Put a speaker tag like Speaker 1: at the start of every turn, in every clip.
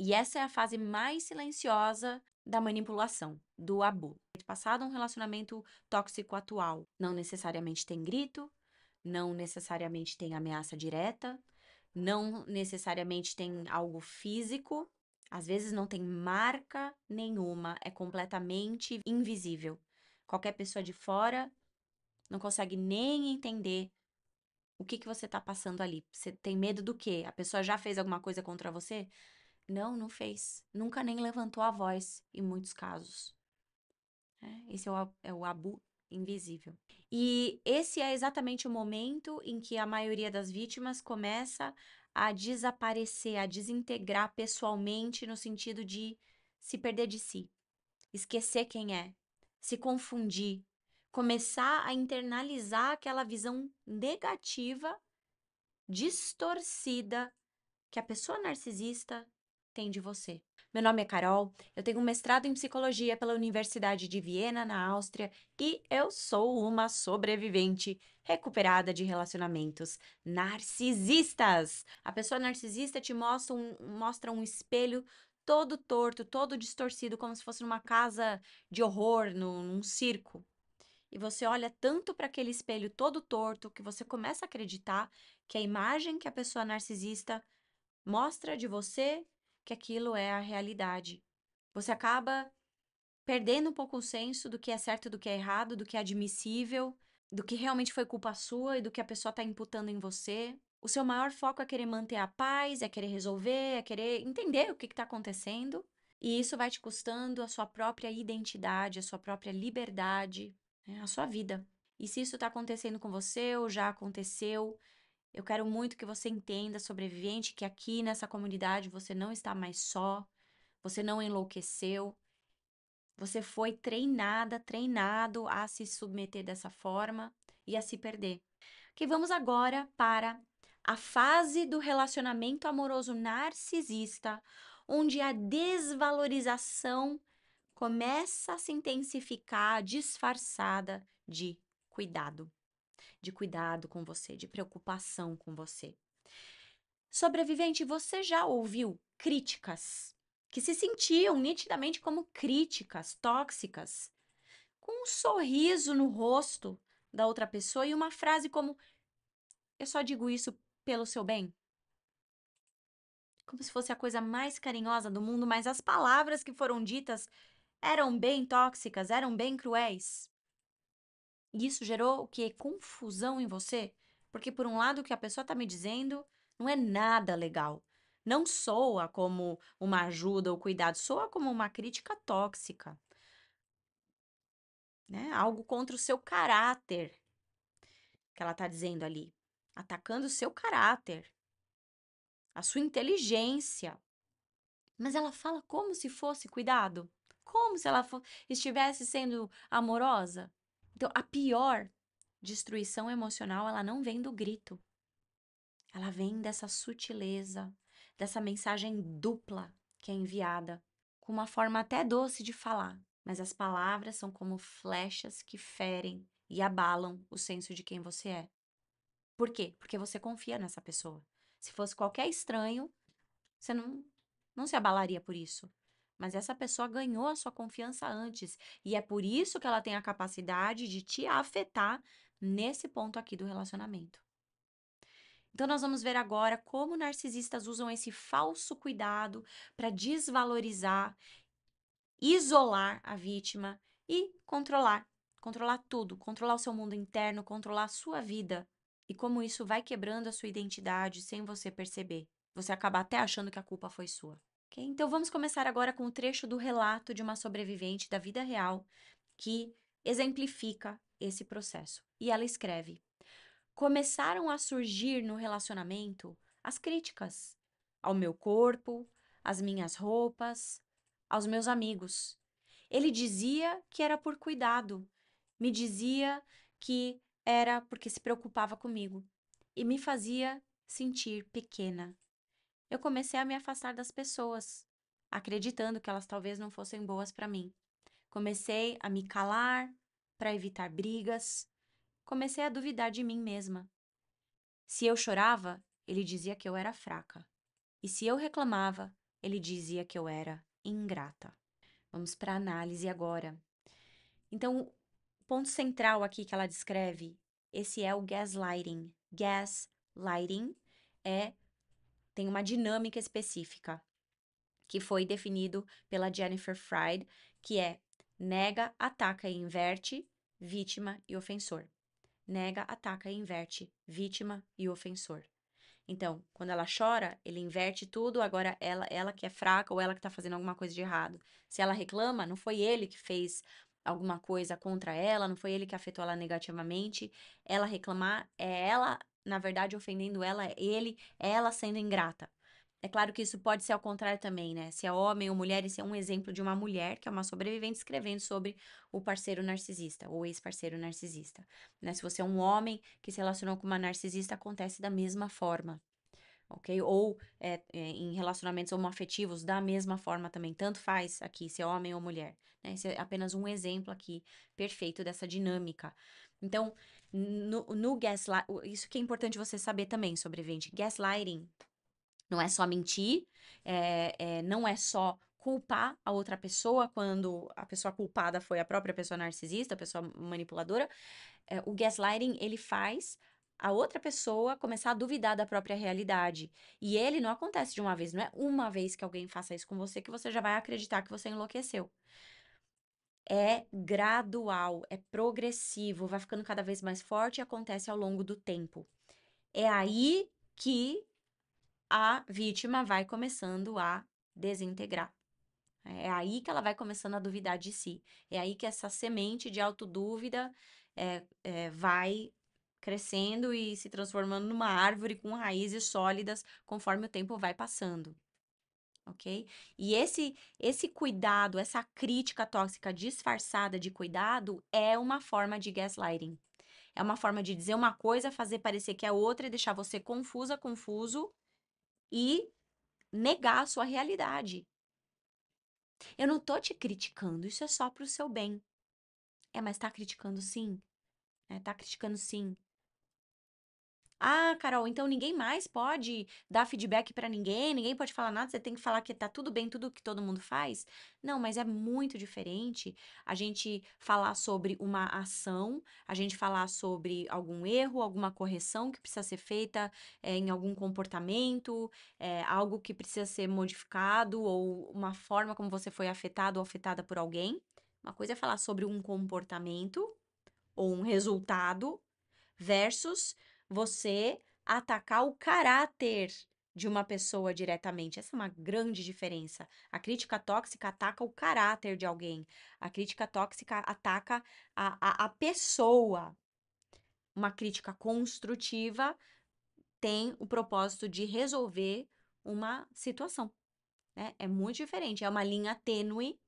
Speaker 1: E essa é a fase mais silenciosa da manipulação, do abuso. Passado um relacionamento tóxico atual, não necessariamente tem grito, não necessariamente tem ameaça direta, não necessariamente tem algo físico, às vezes não tem marca nenhuma, é completamente invisível. Qualquer pessoa de fora não consegue nem entender o que você está passando ali. Você tem medo do quê? A pessoa já fez alguma coisa contra você? Não, não fez. Nunca nem levantou a voz, em muitos casos. Esse é o abu invisível. E esse é exatamente o momento em que a maioria das vítimas começa a desaparecer, a desintegrar pessoalmente, no sentido de se perder de si, esquecer quem é, se confundir, começar a internalizar aquela visão negativa, distorcida, que a pessoa narcisista tem de você. Meu nome é Carol, eu tenho um mestrado em psicologia pela Universidade de Viena, na Áustria, e eu sou uma sobrevivente recuperada de relacionamentos narcisistas. A pessoa narcisista te mostra um espelho todo torto, todo distorcido, como se fosse numa casa de horror, num circo. E você olha tanto para aquele espelho todo torto que você começa a acreditar que a imagem que a pessoa narcisista mostra de você, que aquilo é a realidade. Você acaba perdendo um pouco o senso do que é certo e do que é errado, do que é admissível, do que realmente foi culpa sua e do que a pessoa está imputando em você. O seu maior foco é querer manter a paz, é querer resolver, é querer entender o que está acontecendo. E isso vai te custando a sua própria identidade, a sua própria liberdade, né, a sua vida. E se isso está acontecendo com você ou já aconteceu, eu quero muito que você entenda, sobrevivente, que aqui nessa comunidade você não está mais só, você não enlouqueceu, você foi treinado a se submeter dessa forma e a se perder. Ok, vamos agora para a fase do relacionamento amoroso narcisista, onde a desvalorização começa a se intensificar, disfarçada de cuidado com você, de preocupação com você. Sobrevivente, você já ouviu críticas que se sentiam nitidamente como críticas tóxicas, com um sorriso no rosto da outra pessoa e uma frase como: eu só digo isso pelo seu bem? Como se fosse a coisa mais carinhosa do mundo, mas as palavras que foram ditas eram bem tóxicas, eram bem cruéis. E isso gerou o quê? Confusão em você? Porque, por um lado, o que a pessoa está me dizendo não é nada legal. Não soa como uma ajuda ou cuidado, soa como uma crítica tóxica, né? Algo contra o seu caráter, que ela está dizendo ali. Atacando o seu caráter, a sua inteligência. Mas ela fala como se fosse cuidado, como se ela estivesse sendo amorosa. Então, a pior destruição emocional, ela não vem do grito. Ela vem dessa sutileza, dessa mensagem dupla que é enviada, com uma forma até doce de falar, mas as palavras são como flechas que ferem e abalam o senso de quem você é. Por quê? Porque você confia nessa pessoa. Se fosse qualquer estranho, você não se abalaria por isso. Mas essa pessoa ganhou a sua confiança antes, e é por isso que ela tem a capacidade de te afetar nesse ponto aqui do relacionamento. Então, nós vamos ver agora como narcisistas usam esse falso cuidado para desvalorizar, isolar a vítima e controlar tudo, controlar o seu mundo interno, controlar a sua vida. E como isso vai quebrando a sua identidade sem você perceber. Você acaba até achando que a culpa foi sua. Ok? Então, vamos começar agora com o trecho do relato de uma sobrevivente da vida real que exemplifica esse processo. E ela escreve: começaram a surgir no relacionamento as críticas ao meu corpo, às minhas roupas, aos meus amigos. Ele dizia que era por cuidado, me dizia que era porque se preocupava comigo e me fazia sentir pequena. Eu comecei a me afastar das pessoas, acreditando que elas talvez não fossem boas para mim. Comecei a me calar para evitar brigas. Comecei a duvidar de mim mesma. Se eu chorava, ele dizia que eu era fraca. E se eu reclamava, ele dizia que eu era ingrata. Vamos para análise agora. Então, o ponto central aqui que ela descreve, esse é o gaslighting. Gaslighting tem uma dinâmica específica que foi definido pela Jennifer Fried, que é nega, ataca e inverte, vítima e ofensor. Nega, ataca e inverte, vítima e ofensor. Então, quando ela chora, ele inverte tudo, agora ela que é fraca ou ela que tá fazendo alguma coisa de errado. Se ela reclama, não foi ele que fez alguma coisa contra ela, não foi ele que afetou ela negativamente. Ela reclamar, é ela, na verdade, ofendendo ela, é ela sendo ingrata. É claro que isso pode ser ao contrário também, né? Se é homem ou mulher, esse é um exemplo de uma mulher que é uma sobrevivente escrevendo sobre o parceiro narcisista, ou ex-parceiro narcisista, né? Se você é um homem que se relacionou com uma narcisista, acontece da mesma forma, ok? Ou em relacionamentos homoafetivos, da mesma forma também, tanto faz aqui se é homem ou mulher, né? Esse é apenas um exemplo aqui perfeito dessa dinâmica. Então, no gaslight, isso que é importante você saber também, sobrevivente, gaslighting não é só mentir, não é só culpar a outra pessoa quando a pessoa culpada foi a própria pessoa narcisista, a pessoa manipuladora. O gaslighting, ele faz a outra pessoa começar a duvidar da própria realidade. E ele não acontece de uma vez, não é uma vez que alguém faça isso com você que você já vai acreditar que você enlouqueceu. É gradual, é progressivo, vai ficando cada vez mais forte e acontece ao longo do tempo. É aí que a vítima vai começando a desintegrar. É aí que ela vai começando a duvidar de si. É aí que essa semente de autodúvida vai crescendo e se transformando numa árvore com raízes sólidas conforme o tempo vai passando. Ok? E esse cuidado, essa crítica tóxica disfarçada de cuidado é uma forma de gaslighting. É uma forma de dizer uma coisa, fazer parecer que é outra e deixar você confuso e negar a sua realidade. Eu não tô te criticando, isso é só pro seu bem. Mas tá criticando sim? Tá criticando sim. Ah, Carol, então ninguém mais pode dar feedback pra ninguém, ninguém pode falar nada, você tem que falar que tá tudo bem, tudo que todo mundo faz? Não, mas é muito diferente a gente falar sobre uma ação, a gente falar sobre algum erro, alguma correção que precisa ser feita em algum comportamento, algo que precisa ser modificado, ou uma forma como você foi afetado ou afetada por alguém. Uma coisa é falar sobre um comportamento ou um resultado versus você atacar o caráter de uma pessoa diretamente. Essa é uma grande diferença. A crítica tóxica ataca o caráter de alguém. A crítica tóxica ataca a pessoa. Uma crítica construtiva tem o propósito de resolver uma situação, né? É muito diferente. É uma linha tênue,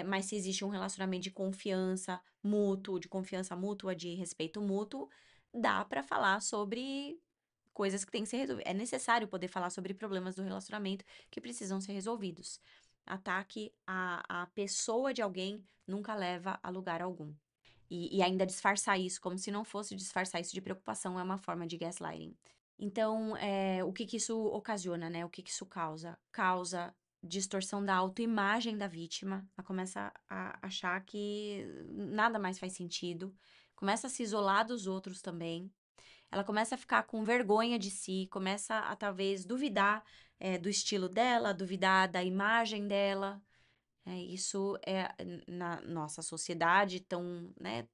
Speaker 1: mas se existe um relacionamento de confiança mútuo, de confiança mútua, de respeito mútuo, dá para falar sobre coisas que têm que ser resolvidas. É necessário poder falar sobre problemas do relacionamento que precisam ser resolvidos. Ataque a pessoa de alguém nunca leva a lugar algum. E ainda disfarçar isso, como se não fosse disfarçar isso de preocupação, é uma forma de gaslighting. Então, o que que isso ocasiona, né? O que que isso causa? Causa distorção da autoimagem da vítima. Ela começa a achar que nada mais faz sentido. Começa a se isolar dos outros também. Ela começa a ficar com vergonha de si, começa a talvez duvidar do estilo dela, duvidar da imagem dela. Isso é na nossa sociedade tão, né,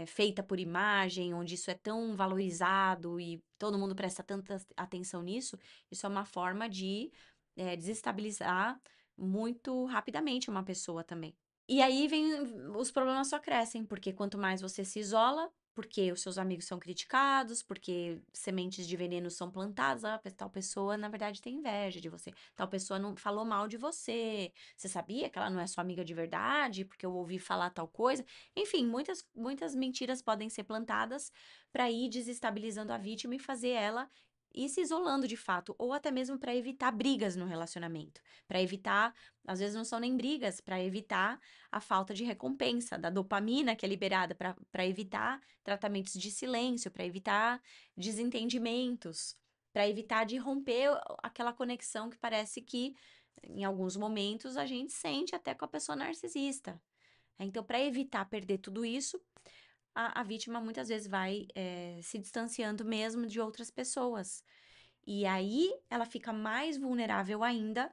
Speaker 1: feita por imagem, onde isso é tão valorizado e todo mundo presta tanta atenção nisso, isso é uma forma de desestabilizar muito rapidamente uma pessoa também. E aí os problemas só crescem, porque quanto mais você se isola, porque os seus amigos são criticados, porque sementes de veneno são plantadas, tal pessoa na verdade tem inveja de você, tal pessoa não falou mal de você, você sabia que ela não é sua amiga de verdade, porque eu ouvi falar tal coisa. Enfim, muitas mentiras podem ser plantadas para ir desestabilizando a vítima e fazer ela ir se isolando de fato, ou até mesmo para evitar brigas no relacionamento, para evitar, às vezes não são nem brigas, para evitar a falta de recompensa, da dopamina que é liberada para evitar tratamentos de silêncio, para evitar desentendimentos, para evitar de romper aquela conexão que parece que, em alguns momentos, a gente sente até com a pessoa narcisista. Então, para evitar perder tudo isso, a vítima muitas vezes vai se distanciando mesmo de outras pessoas. E aí ela fica mais vulnerável ainda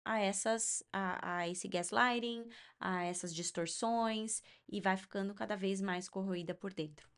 Speaker 1: a esse gaslighting, a essas distorções, e vai ficando cada vez mais corroída por dentro.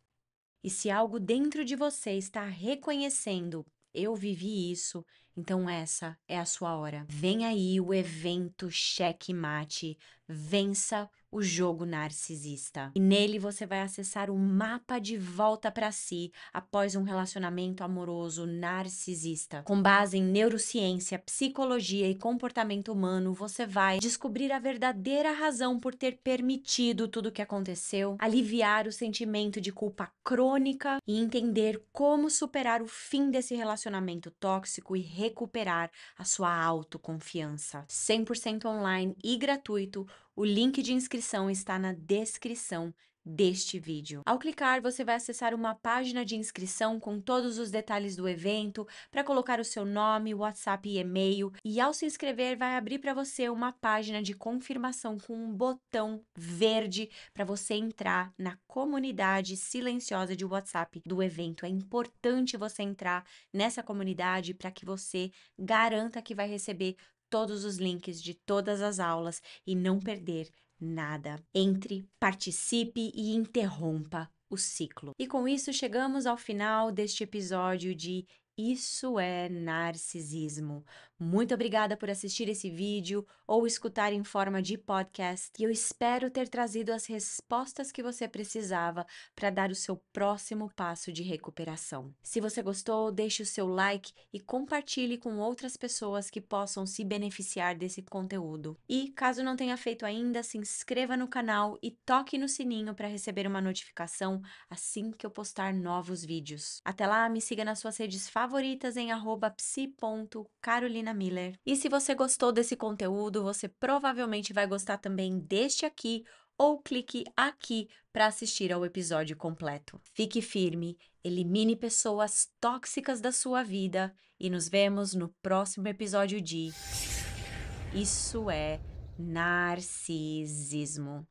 Speaker 1: E se algo dentro de você está reconhecendo, eu vivi isso, então essa é a sua hora. Vem aí o evento Cheque Mate, vença o jogo narcisista. E nele você vai acessar o mapa de volta para si após um relacionamento amoroso narcisista. Com base em neurociência, psicologia e comportamento humano, você vai descobrir a verdadeira razão por ter permitido tudo o que aconteceu, aliviar o sentimento de culpa crônica e entender como superar o fim desse relacionamento tóxico e recuperar a sua autoconfiança. 100% online e gratuito. O link de inscrição está na descrição deste vídeo. Ao clicar, você vai acessar uma página de inscrição com todos os detalhes do evento, para colocar o seu nome, WhatsApp e e-mail, e ao se inscrever vai abrir para você uma página de confirmação com um botão verde para você entrar na comunidade silenciosa de WhatsApp do evento. É importante você entrar nessa comunidade para que você garanta que vai receber todos os links de todas as aulas e não perder nada. Entre, participe e interrompa o ciclo. E com isso chegamos ao final deste episódio de Isso é Narcisismo. Muito obrigada por assistir esse vídeo ou escutar em forma de podcast. E eu espero ter trazido as respostas que você precisava para dar o seu próximo passo de recuperação. Se você gostou, deixe o seu like e compartilhe com outras pessoas que possam se beneficiar desse conteúdo. E, caso não tenha feito ainda, se inscreva no canal e toque no sininho para receber uma notificação assim que eu postar novos vídeos. Até lá, me siga nas suas redes favoritas em @psi.carolinamiller. E se você gostou desse conteúdo, você provavelmente vai gostar também deste aqui, ou clique aqui para assistir ao episódio completo. Fique firme, elimine pessoas tóxicas da sua vida e nos vemos no próximo episódio de Isso é Narcisismo.